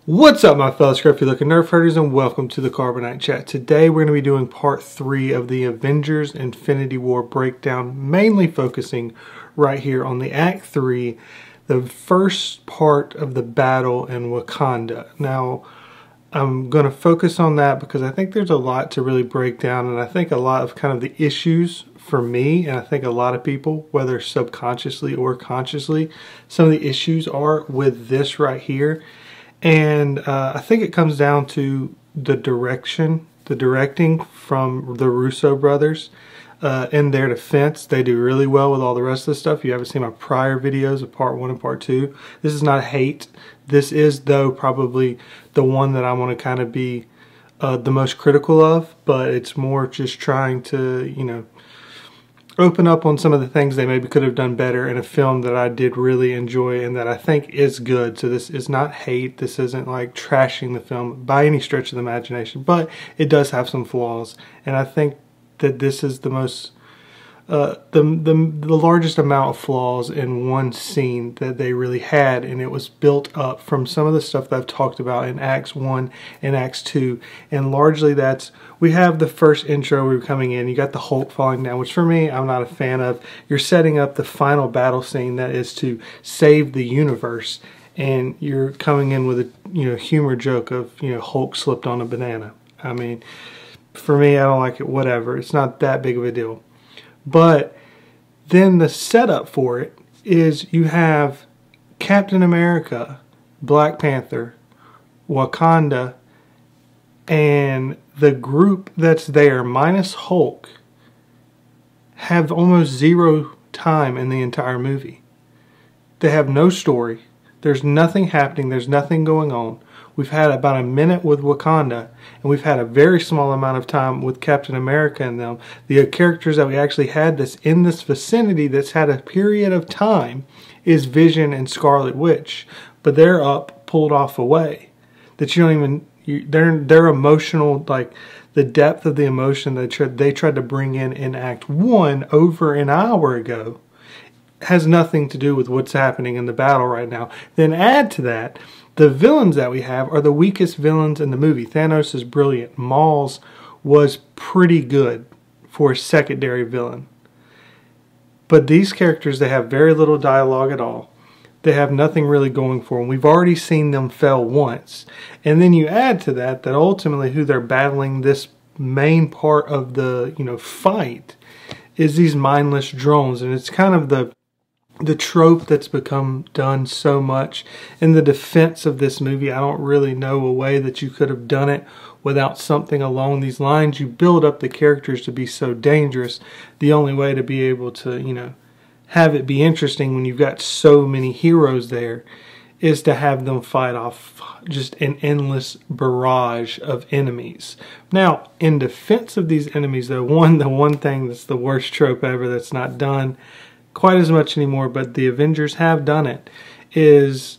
What's up, my fellow scruffy looking nerf herders, and welcome to the Carbonite Chat. Today we're going to be doing part 3 of the Avengers Infinity War breakdown, mainly focusing right here on the Act 3, the first part of the battle in Wakanda. Now, I'm going to focus on that because I think there's a lot to really break down, and I think a lot of kind of the issues for me, and I think a lot of people, whether subconsciously or consciously, some of the issues are with this right here. And I think it comes down to the directing from the Russo brothers. In their defense, they do really well with all the rest of the stuff. You haven't seen my prior videos of part 1 and part 2. This is not hate. This is, though, probably the one that I want to kind of be the most critical of. But it's more just trying to, you know, open up on some of the things they maybe could have done better in a film that I did really enjoy and that I think is good. So this is not hate. This isn't like trashing the film by any stretch of the imagination, but it does have some flaws. And I think that this is the most, the largest amount of flaws in one scene that they really had, and it was built up from some of the stuff that I've talked about in Acts 1 and Acts 2, and largely that's, we have the first intro where we're coming in, you got the Hulk falling down, which for me, I'm not a fan of. You're setting up the final battle scene that is to save the universe, and you're coming in with a, you know, humor joke of, you know, Hulk slipped on a banana. I mean, for me, I don't like it, whatever. It's not that big of a deal. But then the setup for it is you have Captain America, Black Panther, Wakanda, and the group that's there, minus Hulk, have almost zero time in the entire movie. They have no story. There's nothing happening. There's nothing going on. We've had about a minute with Wakanda, and we've had a very small amount of time with Captain America and them. The characters that we actually had that's in this vicinity that's had a period of time is Vision and Scarlet Witch, but they're up, pulled off away. That you don't even, they're emotional, like the depth of the emotion that they tried to bring in Act 1 over an hour ago has nothing to do with what's happening in the battle right now. Then add to that, the villains that we have are the weakest villains in the movie. Thanos is brilliant. Maul's was pretty good for a secondary villain. But these characters, they have very little dialogue at all. They have nothing really going for them. We've already seen them fail once. And then you add to that that ultimately who they're battling, this main part of the, you know, fight, is these mindless drones. And it's kind of the trope that's become done so much in the defense of this movie. I don't really know a way that you could have done it without something along these lines. You build up the characters to be so dangerous. The only way to be able to, you know, have it be interesting when you've got so many heroes there is to have them fight off just an endless barrage of enemies. Now, in defense of these enemies, though, the one thing that's the worst trope ever that's not done quite as much anymore, but the Avengers have done it, is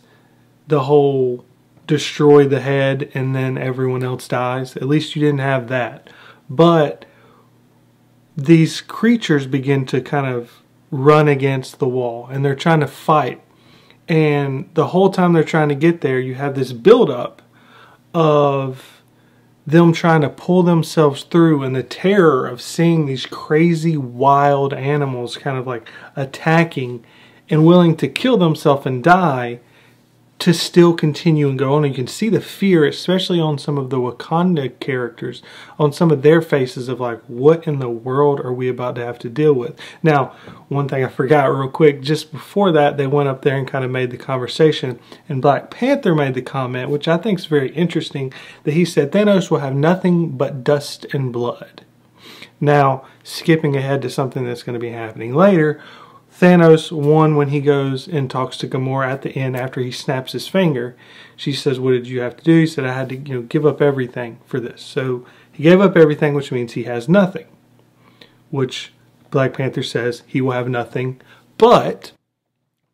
the whole destroy the head and then everyone else dies. At least you didn't have that. But these creatures begin to kind of run against the wall and they're trying to fight. And the whole time they're trying to get there, you have this buildup of them trying to pull themselves through, and the terror of seeing these crazy wild animals kind of like attacking and willing to kill themselves and die to still continue and go on. And you can see the fear, especially on some of the Wakanda characters, on some of their faces of like, what in the world are we about to have to deal with? Now, one thing I forgot real quick, just before that, they went up there and kind of made the conversation, and Black Panther made the comment, which I think is very interesting, that he said Thanos will have nothing but dust and blood. Now, skipping ahead to something that's going to be happening later, Thanos, when he goes and talks to Gamora at the end after he snaps his finger, she says, what did you have to do? He said, I had to, you know, give up everything for this. So he gave up everything, which means he has nothing, which Black Panther says he will have nothing. But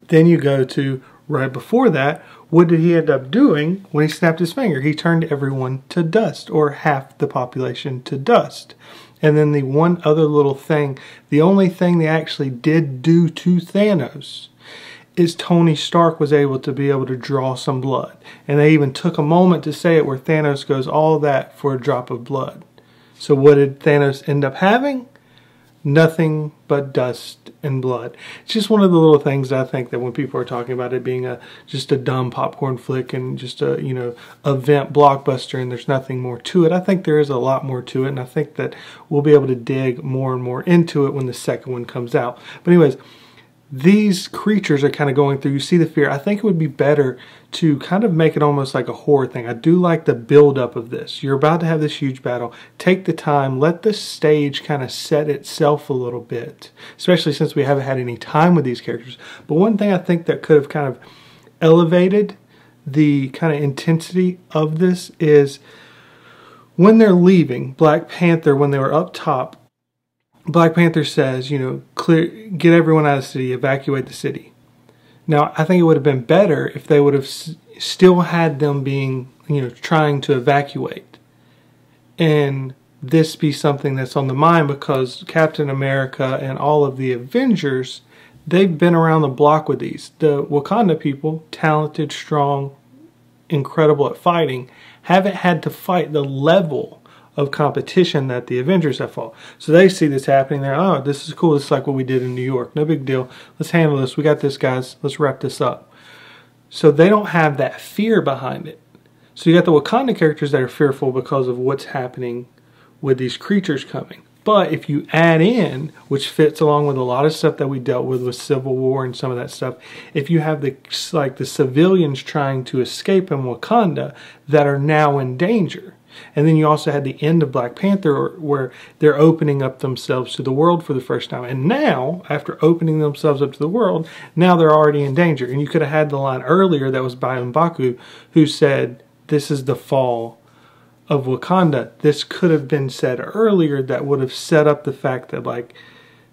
then you go to right before that, what did he end up doing when he snapped his finger? He turned everyone to dust, or half the population to dust. And then the one other little thing, the only thing they actually did do to Thanos is Tony Stark was able to draw some blood. And they even took a moment to say it where Thanos goes, all that for a drop of blood. So what did Thanos end up having? Nothing but dust and blood. It's just one of the little things that I think that when people are talking about it being just a dumb popcorn flick and just a, event blockbuster and there's nothing more to it, I think there is a lot more to it, and I think that we'll be able to dig more and more into it when the second one comes out. But anyways, these creatures are kind of going through, you see the fear. I think it would be better to kind of make it almost like a horror thing. I do like the build-up of this. You're about to have this huge battle. Take the time, let the stage kind of set itself a little bit, especially since we haven't had any time with these characters. But one thing I think that could have kind of elevated the kind of intensity of this is when they're leaving, Black Panther, when they were up top, Black Panther says, get everyone out of the city, evacuate the city. Now, I think it would have been better if they would have still had them being, trying to evacuate. And this be something that's on the mind, because Captain America and all of the Avengers, they've been around the block with these. The Wakanda people, talented, strong, incredible at fighting, haven't had to fight the level of competition that the Avengers have fought. So they see this happening. They're, oh, this is cool. This is like what we did in New York. No big deal. Let's handle this. We got this, guys. Let's wrap this up. So they don't have that fear behind it. So you got the Wakanda characters that are fearful because of what's happening with these creatures coming. But if you add in, which fits along with a lot of stuff that we dealt with Civil War and some of that stuff, if you have the civilians trying to escape in Wakanda that are now in danger. And then you also had the end of Black Panther where they're opening up themselves to the world for the first time. And now, after opening themselves up to the world, now they're already in danger. And you could have had the line earlier that was by M'Baku, who said, this is the fall of Wakanda. This could have been said earlier that would have set up the fact that,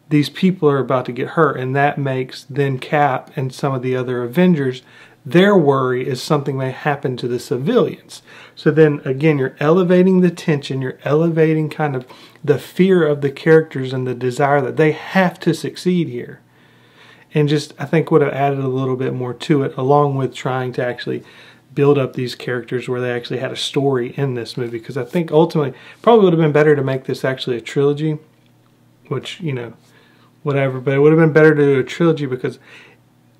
these people are about to get hurt. And that makes then Cap and some of the other Avengers, their worry is something may happen to the civilians. So then, again, you're elevating the tension. You're elevating kind of the fear of the characters and the desire that they have to succeed here. And just, I think, would have added a little bit more to it, along with trying to actually build up these characters where they actually had a story in this movie. Because I think, ultimately, probably would have been better to make this actually a trilogy. Which, whatever. But it would have been better to do a trilogy because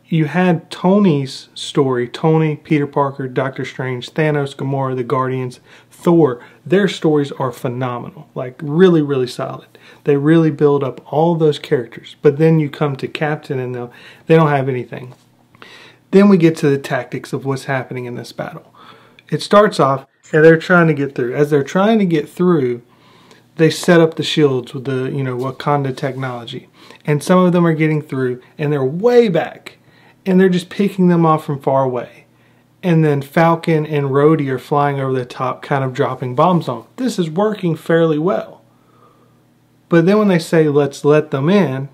you had Tony's story, Tony, Peter Parker, Doctor Strange, Thanos, Gamora, the Guardians, Thor. Their stories are phenomenal, really, really solid. They really build up all those characters. But then you come to Captain and they don't have anything. Then we get to the tactics of what's happening in this battle. It starts off and they're trying to get through. As they're trying to get through, they set up the shields with the, Wakanda technology. And some of them are getting through and they're way back. And they're just picking them off from far away. And then Falcon and Rhodey are flying over the top, kind of dropping bombs on them. This is working fairly well. But then when they say, let's let them in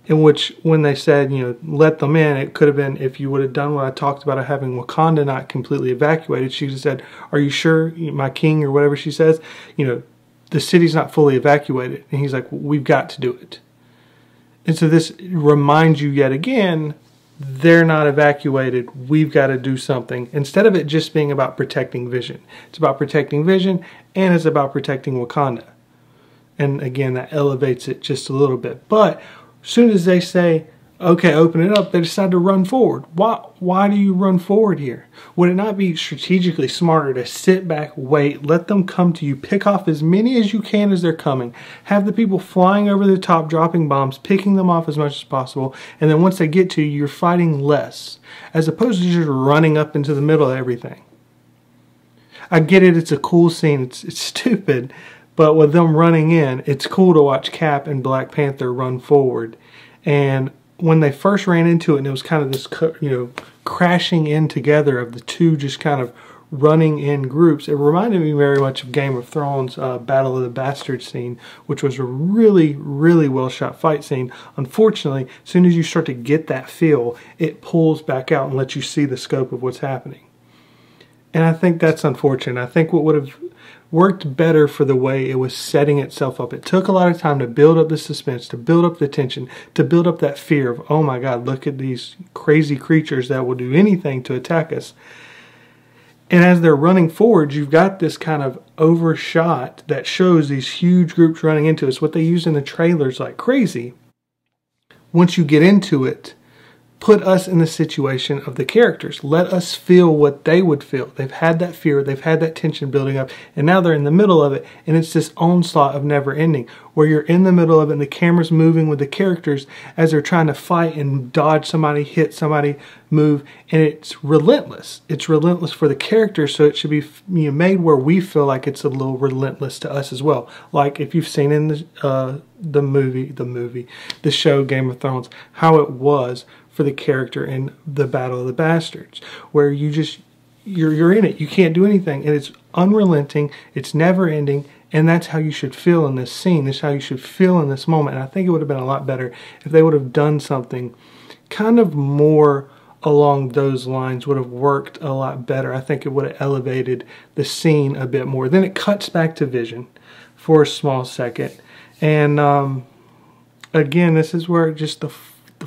which when they said, let them in, it could have been, if you would have done what I talked about, having Wakanda not completely evacuated, she said, are you sure, my king, or whatever she says, the city's not fully evacuated. And he's like, we've got to do it. And so this reminds you yet again, they're not evacuated. We've got to do something. Instead of it just being about protecting Vision. It's about protecting Vision and it's about protecting Wakanda. And again, that elevates it just a little bit. But as soon as they say, okay, open it up, they decide to run forward. Why do you run forward here? Would it not be strategically smarter to sit back, wait, let them come to you, pick off as many as you can as they're coming, have the people flying over the top, dropping bombs, picking them off as much as possible, and then once they get to you, you're fighting less, as opposed to just running up into the middle of everything. I get it, it's a cool scene, it's stupid, but with them running in, it's cool to watch Cap and Black Panther run forward. And when they first ran into it, and it was kind of this, crashing in together of the two just kind of running in groups, it reminded me very much of Game of Thrones' Battle of the Bastards scene, which was a really, really well shot fight scene. Unfortunately, as soon as you start to get that feel, it pulls back out and lets you see the scope of what's happening. And I think that's unfortunate. I think what would have worked better for the way it was setting itself up. It took a lot of time to build up the suspense, to build up the tension, to build up that fear of, oh my God, look at these crazy creatures that will do anything to attack us. And as they're running forward, you've got this kind of overshot that shows these huge groups running into us, what they use in the trailers like crazy. Once you get into it, put us in the situation of the characters. Let us feel what they would feel. They've had that fear, they've had that tension building up, and now they're in the middle of it, and it's this onslaught of never ending, where you're in the middle of it and the camera's moving with the characters as they're trying to fight and dodge somebody, hit somebody, move, and it's relentless. It's relentless for the characters, so it should be made where we feel like it's a little relentless to us as well. Like if you've seen in the show Game of Thrones, how it was for the character in the Battle of the Bastards, where you're in it, you can't do anything, and it's unrelenting, it's never ending, and that's how you should feel in this scene. That's how you should feel in this moment. And I think it would have been a lot better if they would have done something kind of more along those lines. Would have worked a lot better. I think it would have elevated the scene a bit more. Then it cuts back to Vision for a small second, and again, this is where just the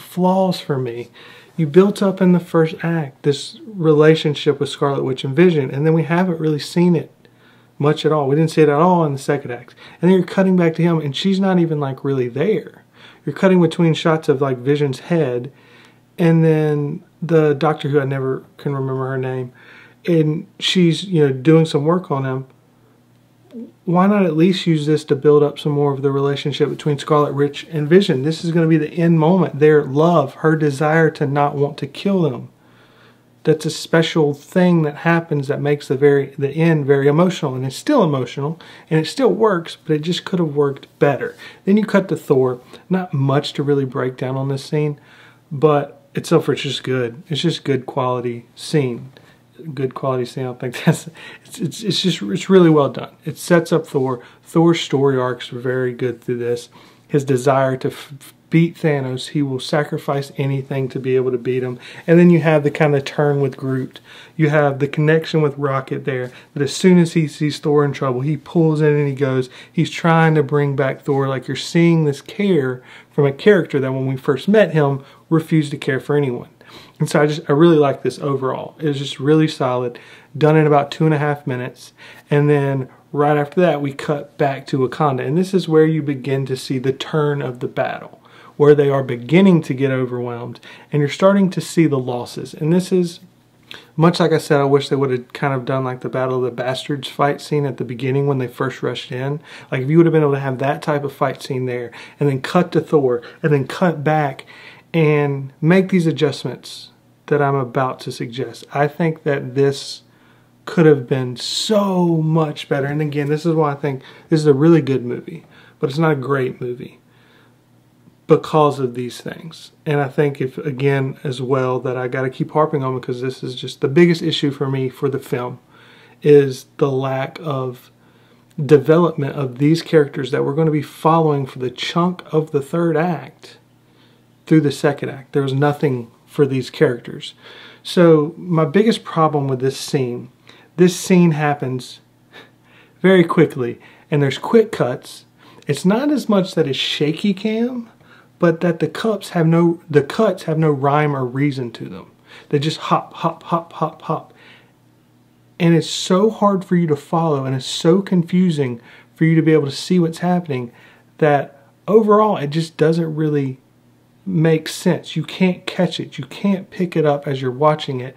flaws for me. You built up in the first act this relationship with Scarlet Witch and Vision, and then we haven't really seen it much at all. We didn't see it at all in the second act. And then you're cutting back to him, and she's not even like really there. You're cutting between shots of like Vision's head, and then the doctor, who I never can remember her name, and she's doing some work on him. Why not at least use this to build up some more of the relationship between Scarlet Witch and Vision? This is going to be the end moment. Their love, her desire to not want to kill them. That's a special thing that happens that makes the end very emotional. And it's still emotional, and it still works, but it just could have worked better. Then you cut to Thor. Not much to really break down on this scene, but itself it's just good. It's just good quality scene. Good quality scene. I don't think that's it's really well done. It sets up Thor. Thor's story arcs are very good through this. His desire to beat Thanos, he will sacrifice anything to be able to beat him. And then you have the kind of turn with Groot. You have the connection with Rocket there, that as soon as he sees Thor in trouble, he pulls in and he goes. He's trying to bring back Thor. Like, you're seeing this care from a character that when we first met him refused to care for anyone. And so I really like this overall. It was just really solid, done in about 2.5 minutes. And then right after that, we cut back to Wakanda. And this is where you begin to see the turn of the battle, where they are beginning to get overwhelmed. And you're starting to see the losses. And this is, much like I said, I wish they would have kind of done like the Battle of the Bastards fight scene at the beginning when they first rushed in. Like if you would have been able to have that type of fight scene there, and then cut to Thor, and then cut back, and make these adjustments that I'm about to suggest. I think that this could have been so much better. And again, this is why I think this is a really good movie, but it's not a great movie because of these things. And I think if, again, as well, that I got to keep harping on, because this is just the biggest issue for me for the film, is the lack of development of these characters that we're going to be following for the chunk of the third act through the second act. There was nothing for these characters. So my biggest problem with this scene happens very quickly, and there's quick cuts. It's not as much that it's shaky cam, but that the cuts have no rhyme or reason to them. They just hop, hop, hop, hop, hop. And it's so hard for you to follow, and it's so confusing for you to be able to see what's happening, that overall it just doesn't really makes sense. You can't catch it. You can't pick it up as you're watching it.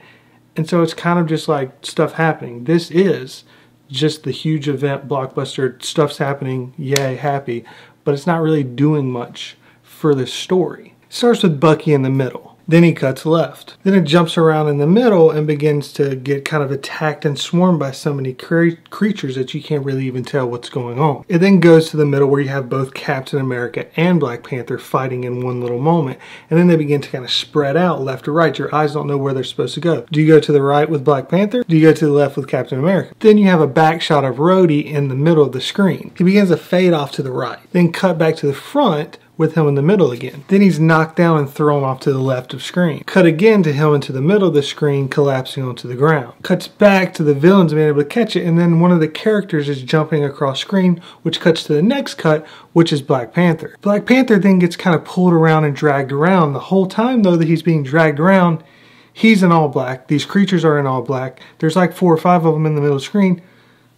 And so it's kind of just like stuff happening. This is just the huge event, blockbuster, stuff's happening, yay, happy. But it's not really doing much for the story. It starts with Bucky in the middle. Then he cuts left. Then it jumps around in the middle and begins to get kind of attacked and swarmed by so many creatures that you can't really even tell what's going on. It then goes to the middle where you have both Captain America and Black Panther fighting in one little moment. And then they begin to kind of spread out left to right. Your eyes don't know where they're supposed to go. Do you go to the right with Black Panther? Do you go to the left with Captain America? Then you have a back shot of Rhodey in the middle of the screen. He begins to fade off to the right. Then cut back to the front with him in the middle again. Then he's knocked down and thrown off to the left of screen. Cut again to him into the middle of the screen, collapsing onto the ground. Cuts back to the villains being able to catch it, and then one of the characters is jumping across screen, which cuts to the next cut, which is Black Panther. Black Panther then gets kind of pulled around and dragged around. The whole time, though, that he's being dragged around, he's in all black. These creatures are in all black. There's like 4 or 5 of them in the middle of the screen.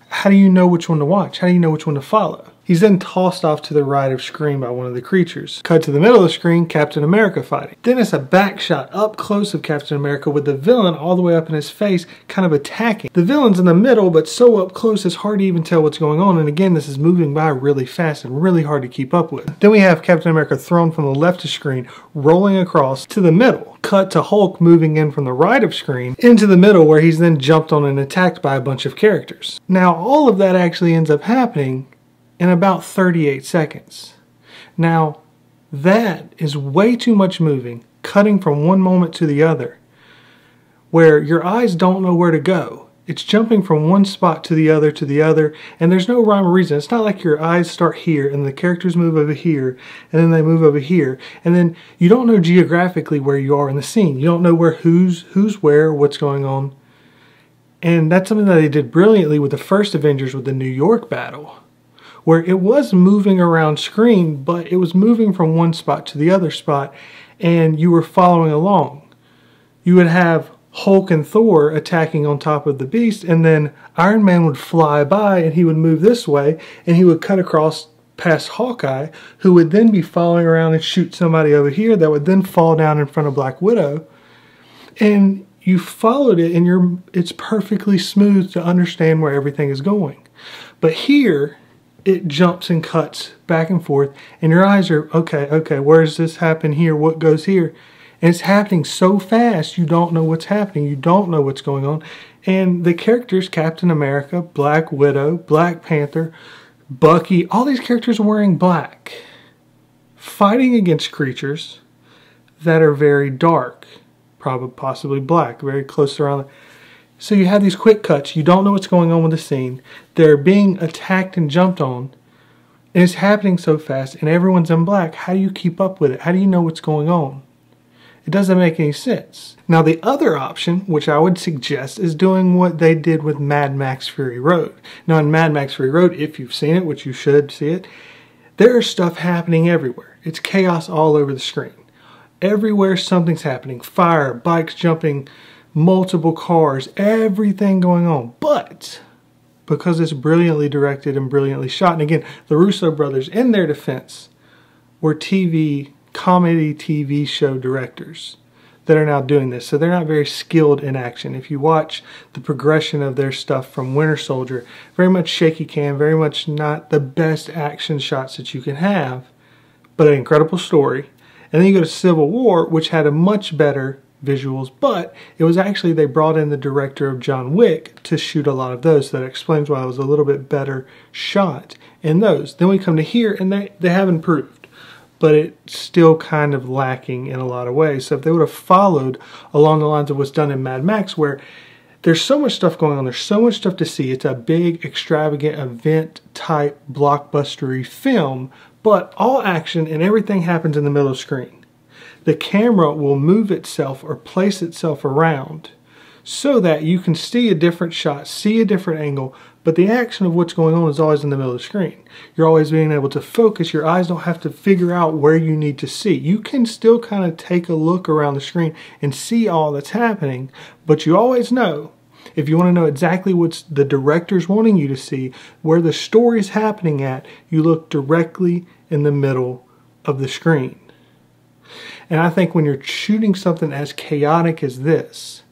How do you know which one to watch? How do you know which one to follow? He's then tossed off to the right of screen by one of the creatures. Cut to the middle of the screen, Captain America fighting. Then it's a back shot up close of Captain America with the villain all the way up in his face, kind of attacking. The villain's in the middle, but so up close it's hard to even tell what's going on. And again, this is moving by really fast and really hard to keep up with. Then we have Captain America thrown from the left of screen, rolling across to the middle. Cut to Hulk moving in from the right of screen into the middle, where he's then jumped on and attacked by a bunch of characters. Now, all of that actually ends up happening in about 38 seconds. Now, that is way too much moving, cutting from one moment to the other, where your eyes don't know where to go. It's jumping from one spot to the other, and there's no rhyme or reason. It's not like your eyes start here, and the characters move over here, and then they move over here, and then you don't know geographically where you are in the scene. You don't know where who's where, what's going on. And that's something that they did brilliantly with the first Avengers with the New York battle, where it was moving around screen, but it was moving from one spot to the other spot, and you were following along. You would have Hulk and Thor attacking on top of the Beast, and then Iron Man would fly by, and he would move this way, and he would cut across past Hawkeye, who would then be following around and shoot somebody over here that would then fall down in front of Black Widow. And you followed it, and it's perfectly smooth to understand where everything is going. But here, it jumps and cuts back and forth, and your eyes are, okay, where does this happen here? What goes here? And it's happening so fast, you don't know what's happening. You don't know what's going on. And the characters, Captain America, Black Widow, Black Panther, Bucky, all these characters are wearing black, fighting against creatures that are very dark, probably possibly black, very close around. So you have these quick cuts. You don't know what's going on with the scene. They're being attacked and jumped on. And it's happening so fast, and everyone's in black. How do you keep up with it? How do you know what's going on? It doesn't make any sense. Now, the other option, which I would suggest, is doing what they did with Mad Max Fury Road. Now, in Mad Max Fury Road, if you've seen it, which you should see it, there's stuff happening everywhere. It's chaos all over the screen. Everywhere something's happening. Fire, bikes jumping, multiple cars, everything going on. But because it's brilliantly directed and brilliantly shot, and again, the Russo brothers, in their defense, were comedy TV show directors that are now doing this. So they're not very skilled in action. If you watch the progression of their stuff from Winter Soldier, very much shaky cam, very much not the best action shots that you can have, but an incredible story. And then you go to Civil War, which had a much better visuals, but it was actually, they brought in the director of John Wick to shoot a lot of those. So that explains why it was a little bit better shot in those. Then we come to here, and they have improved, but it's still kind of lacking in a lot of ways. So if they would have followed along the lines of what's done in Mad Max, where there's so much stuff going on, there's so much stuff to see, it's a big, extravagant, event-type, blockbustery film, but all action and everything happens in the middle of the screen. The camera will move itself or place itself around so that you can see a different shot, see a different angle, but the action of what's going on is always in the middle of the screen. You're always being able to focus. Your eyes don't have to figure out where you need to see. You can still kind of take a look around the screen and see all that's happening, but you always know, if you want to know exactly what the director's wanting you to see, where the story's happening at, you look directly in the middle of the screen. And I think when you're shooting something as chaotic as this,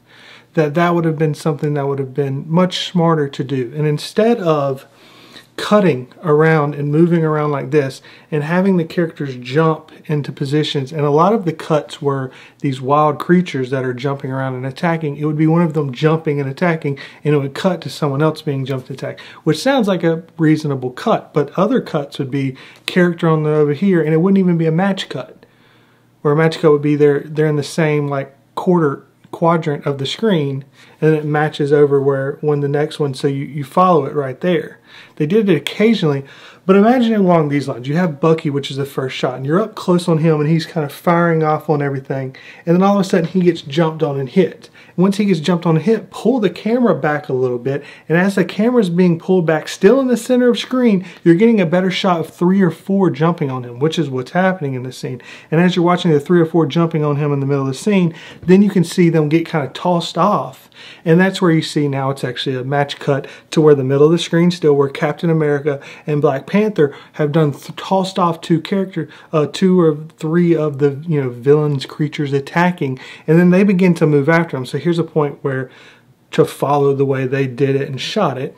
that would have been something that would have been much smarter to do. And instead of cutting around and moving around like this and having the characters jump into positions, and a lot of the cuts were these wild creatures that are jumping around and attacking, it would be one of them jumping and attacking, and it would cut to someone else being jumped and attacked, which sounds like a reasonable cut. But other cuts would be character on the over here, and it wouldn't even be a match cut. Where a match cut would be they're in the same like quarter quadrant of the screen, and then it matches over when the next one, so you follow it right there. They did it occasionally, but imagine it along these lines. You have Bucky, which is the first shot, and you're up close on him, and he's kind of firing off on everything, and then all of a sudden he gets jumped on and hit. And once he gets jumped on and hit, pull the camera back a little bit, and as the camera's being pulled back, still in the center of screen, you're getting a better shot of 3 or 4 jumping on him, which is what's happening in the scene. And as you're watching the 3 or 4 jumping on him in the middle of the scene, then you can see them get kind of tossed off. And that's where you see now it's actually a match cut to where the middle of the screen still, where Captain America and Black Panther have done tossed off 2 or 3 of the villains, creatures attacking, and then they begin to move after them. So here's a point where, to follow the way they did it and shot it,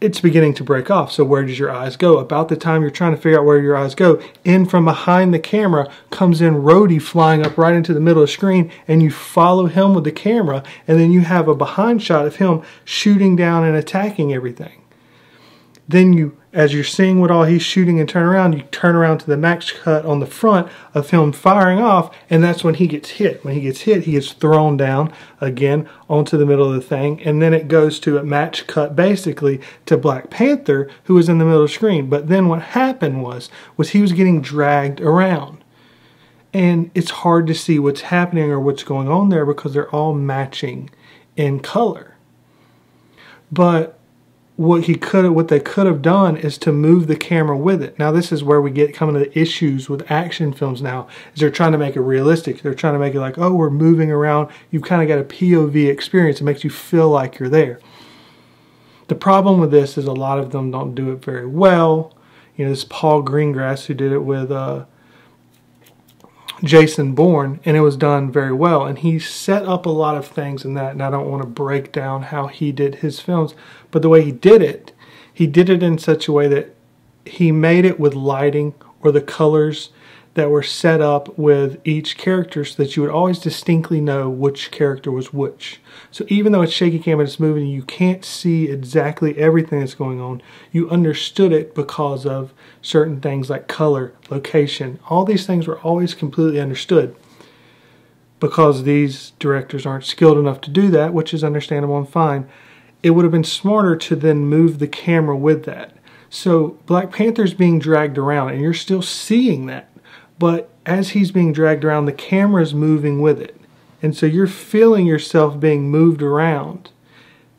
it's beginning to break off. So where does your eyes go? About the time you're trying to figure out where your eyes go, in from behind the camera comes in Rhodey flying up right into the middle of the screen, and you follow him with the camera, and then you have a behind shot of him shooting down and attacking everything. Then you, as you're seeing what all he's shooting and turn around, you turn around to the match cut on the front of him firing off, and that's when he gets hit. When he gets hit, he gets thrown down again onto the middle of the thing, and then it goes to a match cut basically to Black Panther, who was in the middle of the screen. But then what happened was he was getting dragged around, and it's hard to see what's happening or what's going on there because they're all matching in color. But what they could have done is to move the camera with it. Now this is where we get coming to the issues with action films now, is they're trying to make it realistic. They're trying to make it like, oh, we're moving around. You've kind of got a POV experience. It makes you feel like you're there. The problem with this is a lot of them don't do it very well. This Paul Greengrass who did it with Jason Bourne, and it was done very well, and he set up a lot of things in that, and I don't want to break down how he did his films, but the way he did it in such a way that he made it with lighting or the colors that were set up with each character so that you would always distinctly know which character was which. So even though it's shaky cam and it's moving, you can't see exactly everything that's going on. You understood it because of certain things like color, location. All these things were always completely understood. Because these directors aren't skilled enough to do that, which is understandable and fine, it would have been smarter to then move the camera with that. So Black Panther's being dragged around, and you're still seeing that. But as he's being dragged around, the camera's moving with it. And so you're feeling yourself being moved around.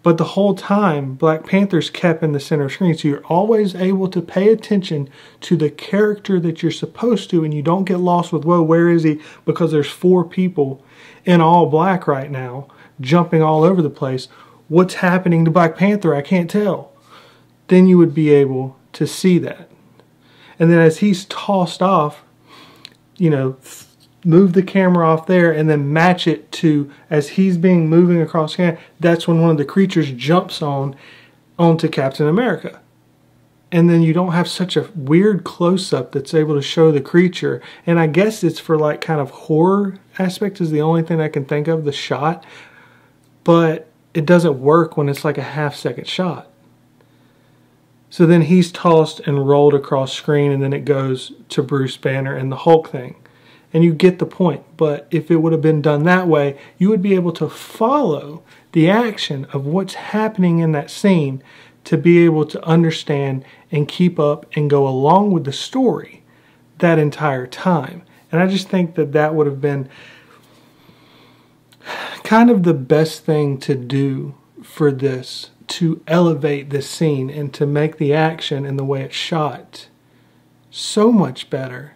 But the whole time, Black Panther's kept in the center of the screen. So you're always able to pay attention to the character that you're supposed to, and you don't get lost with, whoa, where is he? Because there's 4 people in all black right now, jumping all over the place. What's happening to Black Panther? I can't tell. Then you would be able to see that. And then as he's tossed off, move the camera off there and then match it to as he's moving across camera. That's when one of the creatures jumps onto Captain America. And then you don't have such a weird close-up that's able to show the creature. And I guess it's for like kind of horror aspect is the only thing I can think of, the shot. But it doesn't work when it's like a half-second shot. So then he's tossed and rolled across screen, and then it goes to Bruce Banner and the Hulk thing. And you get the point. But if it would have been done that way, you would be able to follow the action of what's happening in that scene to be able to understand and keep up and go along with the story that entire time. And I just think that that would have been kind of the best thing to do for this, to elevate this scene and to make the action and the way it's shot so much better,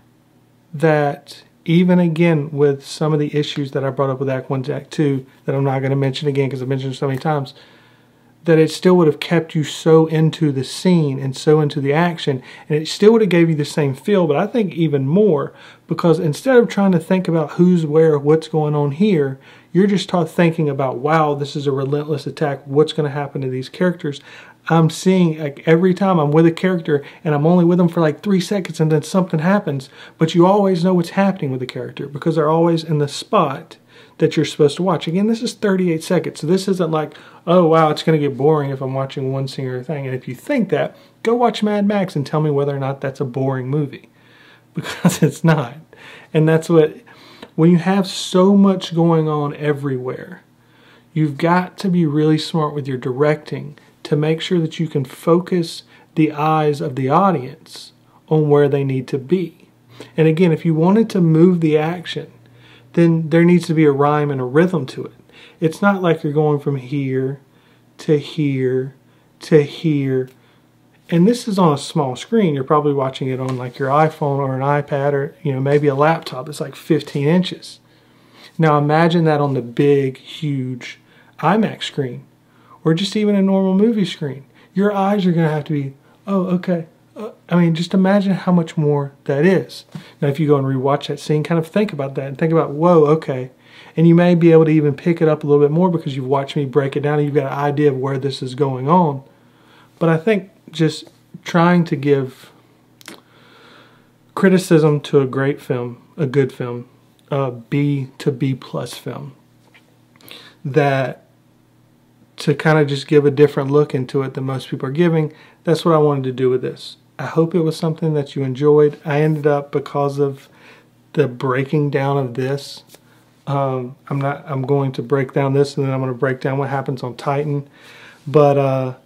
that even again with some of the issues that I brought up with Act 1 to Act 2 that I'm not going to mention again because I've mentioned it so many times, that it still would have kept you so into the scene and so into the action, and it still would have gave you the same feel, but I think even more, because instead of trying to think about who's where, what's going on here, you're just thinking about, wow, this is a relentless attack, what's going to happen to these characters. I'm seeing, like, every time I'm with a character and I'm only with them for like 3 seconds and then something happens, but you always know what's happening with the character because they're always in the spot that you're supposed to watch. Again, this is 38 seconds, so this isn't like, oh wow, it's going to get boring if I'm watching one singular thing. And if you think that, go watch Mad Max and tell me whether or not that's a boring movie, because it's not. And that's what, when you have so much going on everywhere, You've got to be really smart with your directing to make sure that you can focus the eyes of the audience on where they need to be. And again, if you wanted to move the action, then there needs to be a rhyme and a rhythm to it. It's not like you're going from here to here to here. And this is on a small screen. You're probably watching it on like your iPhone or an iPad or maybe a laptop. It's like 15 inches. Now imagine that on the big, huge IMAX screen or just even a normal movie screen. Your eyes are going to have to be, oh, okay. I mean, just imagine how much more that is. Now, if you go and rewatch that scene, kind of think about that and think about, whoa, okay. And you may be able to even pick it up a little bit more because you've watched me break it down and you've got an idea of where this is going on. But I think just trying to give criticism to a great film, a good film, a B to B plus film, that to kind of just give a different look into it than most people are giving, that's what I wanted to do with this. I hope it was something that you enjoyed. I ended up, because of the breaking down of this, I'm going to break down this and then I'm going to break down what happens on Titan. But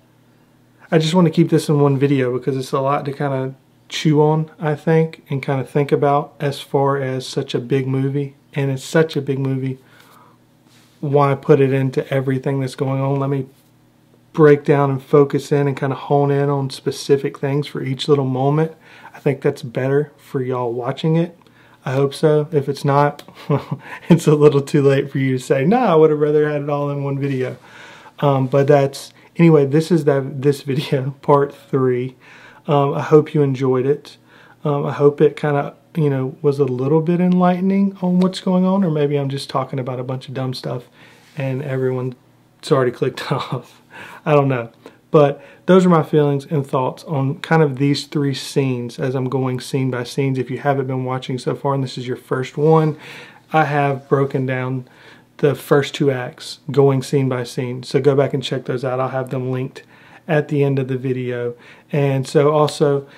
I just want to keep this in one video because it's a lot to kind of chew on, I think, and kind of think about as far as such a big movie. And it's such a big movie. Why put it into everything that's going on? Let me break down and focus in and kind of hone in on specific things for each little moment. I think that's better for y'all watching it. I hope so. If it's not, it's a little too late for you to say, no, I would have rather had it all in one video. But that's, anyway, this is this video, part 3. I hope you enjoyed it. I hope it kind of, was a little bit enlightening on what's going on, or maybe I'm just talking about a bunch of dumb stuff and everyone's already clicked off. I don't know. But those are my feelings and thoughts on kind of these 3 scenes as I'm going scene by scene. If you haven't been watching so far and this is your first one, I have broken down the first 2 acts going scene by scene. So go back and check those out. I'll have them linked at the end of the video. And so also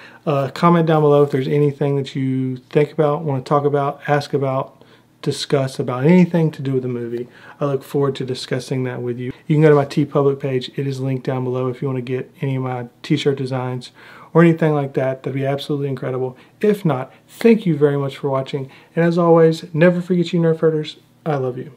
comment down below if there's anything that you think about, want to talk about, ask about, discuss about, anything to do with the movie. I look forward to discussing that with you. You can go to my TeePublic page. It is linked down below if you want to get any of my t-shirt designs or anything like that. That'd be absolutely incredible. If not, thank you very much for watching. And as always, never forget you nerf herders. I love you.